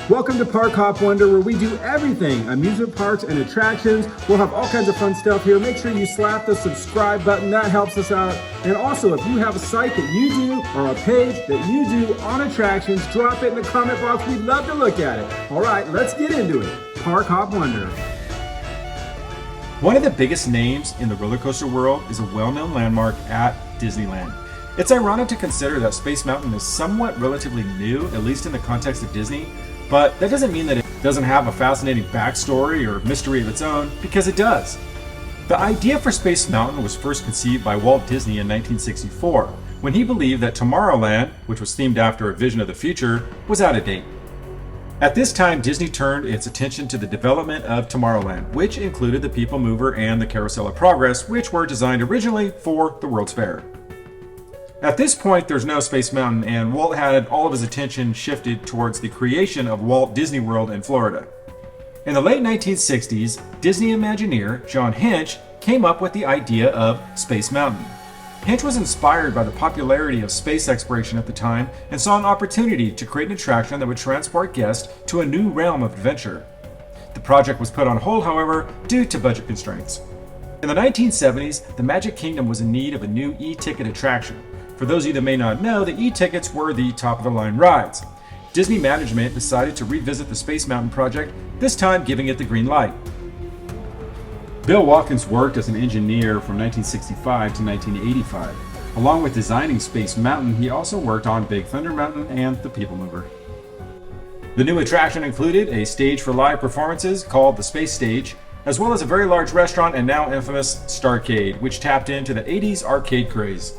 Welcome to Park Hop Wonder, where we do everything amusement parks and attractions. We'll have all kinds of fun stuff here. Make sure you slap the subscribe button, that helps us out. And also, if you have a site that you do or a page that you do on attractions, drop it in the comment box. We'd love to look at it. All right, let's get into it. Park Hop Wonder. One of the biggest names in the roller coaster world is a well-known landmark at Disneyland. It's ironic to consider that Space Mountain is somewhat relatively new, at least in the context of Disney, but that doesn't mean that it doesn't have a fascinating backstory or mystery of its own, because it does. The idea for Space Mountain was first conceived by Walt Disney in 1964, when he believed that Tomorrowland, which was themed after a vision of the future, was out of date. At this time, Disney turned its attention to the development of Tomorrowland, which included the People Mover and the Carousel of Progress, which were designed originally for the World's Fair. At this point, there's no Space Mountain, and Walt had all of his attention shifted towards the creation of Walt Disney World in Florida. In the late 1960s, Disney Imagineer John Hinch came up with the idea of Space Mountain. Hinch was inspired by the popularity of space exploration at the time and saw an opportunity to create an attraction that would transport guests to a new realm of adventure. The project was put on hold, however, due to budget constraints. In the 1970s, the Magic Kingdom was in need of a new e-ticket attraction. For those of you that may not know, the e-tickets were the top-of-the-line rides. Disney management decided to revisit the Space Mountain project, this time giving it the green light. Bill Watkins worked as an engineer from 1965 to 1985. Along with designing Space Mountain, he also worked on Big Thunder Mountain and the People Mover. The new attraction included a stage for live performances called the Space Stage, as well as a very large restaurant and now infamous Starcade, which tapped into the 80s arcade craze.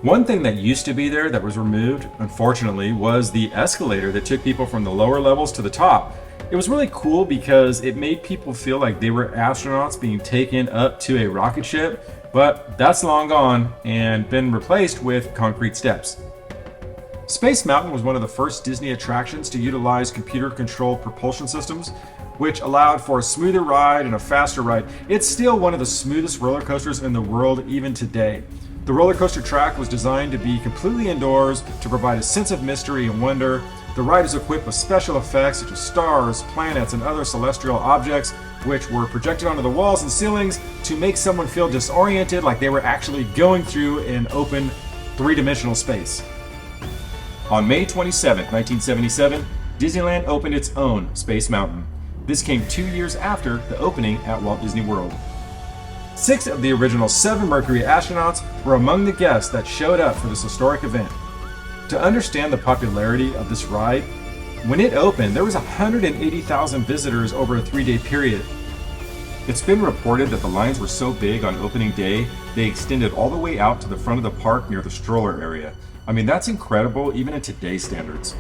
One thing that used to be there that was removed, unfortunately, was the escalator that took people from the lower levels to the top. It was really cool because it made people feel like they were astronauts being taken up to a rocket ship, but that's long gone and been replaced with concrete steps. Space Mountain was one of the first Disney attractions to utilize computer-controlled propulsion systems, which allowed for a smoother ride and a faster ride. It's still one of the smoothest roller coasters in the world even today. The roller coaster track was designed to be completely indoors to provide a sense of mystery and wonder. The ride is equipped with special effects such as stars, planets, and other celestial objects, which were projected onto the walls and ceilings to make someone feel disoriented, like they were actually going through an open, three-dimensional space. On May 27, 1977, Disneyland opened its own Space Mountain. This came 2 years after the opening at Walt Disney World. 6 of the original 7 Mercury astronauts were among the guests that showed up for this historic event. To understand the popularity of this ride, when it opened, there was 180,000 visitors over a 3-day period. It's been reported that the lines were so big on opening day, they extended all the way out to the front of the park near the stroller area. I mean, that's incredible even in today's standards.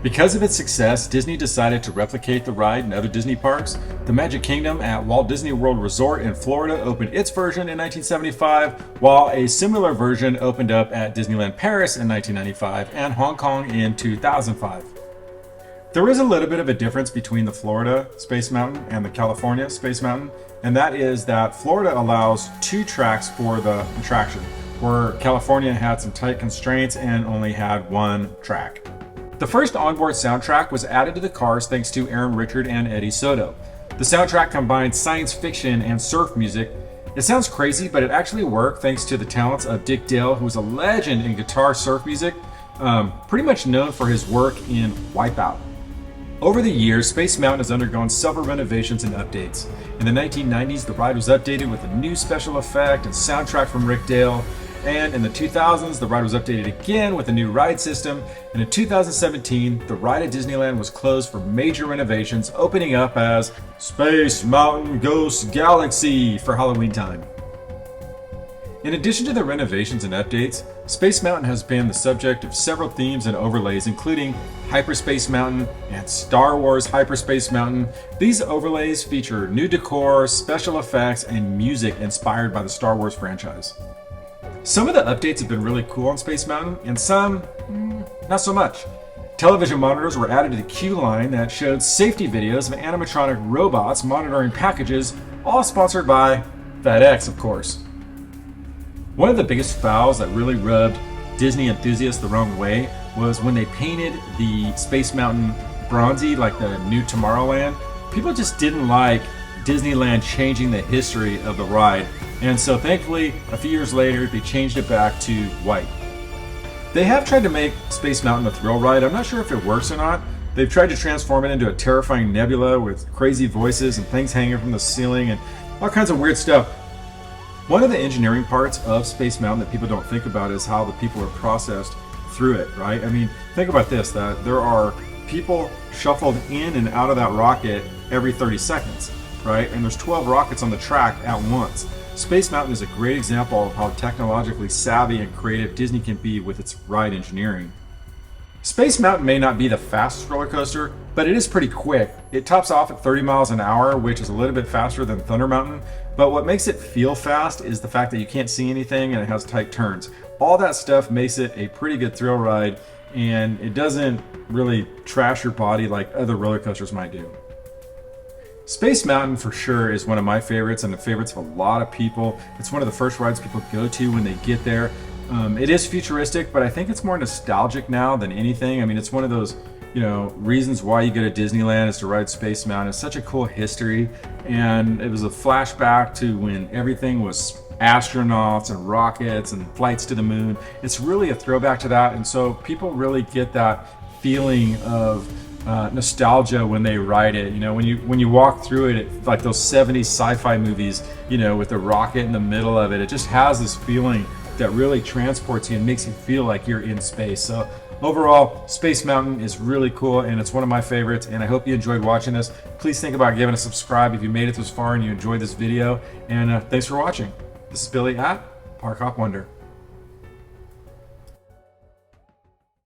Because of its success, Disney decided to replicate the ride in other Disney parks. The Magic Kingdom at Walt Disney World Resort in Florida opened its version in 1975, while a similar version opened up at Disneyland Paris in 1995 and Hong Kong in 2005. There is a little bit of a difference between the Florida Space Mountain and the California Space Mountain, and that is that Florida allows 2 tracks for the attraction, where California had some tight constraints and only had 1 track. The first onboard soundtrack was added to the cars thanks to Aaron Richard and Eddie Soto. The soundtrack combines science fiction and surf music. It sounds crazy, but it actually worked thanks to the talents of Dick Dale, who is a legend in guitar surf music, pretty much known for his work in Wipeout. Over the years, Space Mountain has undergone several renovations and updates. In the 1990s, the ride was updated with a new special effect and soundtrack from Rick Dale. And in the 2000s, the ride was updated again with a new ride system. And in 2017, the ride at Disneyland was closed for major renovations, opening up as Space Mountain Ghost Galaxy for Halloween time. In addition to the renovations and updates, Space Mountain has been the subject of several themes and overlays, including Hyperspace Mountain and Star Wars Hyperspace Mountain. These overlays feature new decor, special effects, and music inspired by the Star Wars franchise. Some of the updates have been really cool on Space Mountain, and some, not so much. Television monitors were added to the queue line that showed safety videos of animatronic robots monitoring packages, all sponsored by FedEx, of course. One of the biggest fouls that really rubbed Disney enthusiasts the wrong way was when they painted the Space Mountain bronzy, like the new Tomorrowland. People just didn't like Disneyland changing the history of the ride. And so thankfully, a few years later, they changed it back to white. They have tried to make Space Mountain a thrill ride. I'm not sure if it works or not. They've tried to transform it into a terrifying nebula with crazy voices and things hanging from the ceiling and all kinds of weird stuff. One of the engineering parts of Space Mountain that people don't think about is how the people are processed through it, right? I mean, think about this, that there are people shuffled in and out of that rocket every 30 seconds, right? And there's 12 rockets on the track at once. Space Mountain is a great example of how technologically savvy and creative Disney can be with its ride engineering. Space Mountain may not be the fastest roller coaster, but it is pretty quick. It tops off at 30 miles an hour, which is a little bit faster than Thunder Mountain, but what makes it feel fast is the fact that you can't see anything and it has tight turns. All that stuff makes it a pretty good thrill ride, and it doesn't really trash your body like other roller coasters might do. Space Mountain for sure is one of my favorites and the favorites of a lot of people. It's one of the first rides people go to when they get there. It is futuristic, but I think it's more nostalgic now than anything. I mean, it's one of those, reasons why you go to Disneyland is to ride Space Mountain. It's such a cool history, and it was a flashback to when everything was astronauts and rockets and flights to the moon. It's really a throwback to that, and so people really get that feeling of nostalgia when they ride it. When you walk through it, it's like those 70s sci-fi movies, with the rocket in the middle of it. It just has this feeling that really transports you and makes you feel like you're in space. So overall, Space Mountain is really cool, and it's one of my favorites, and I hope you enjoyed watching this. Please think about giving a subscribe if you made it this far and you enjoyed this video, and thanks for watching. This is Billy at Park Hop Wonder.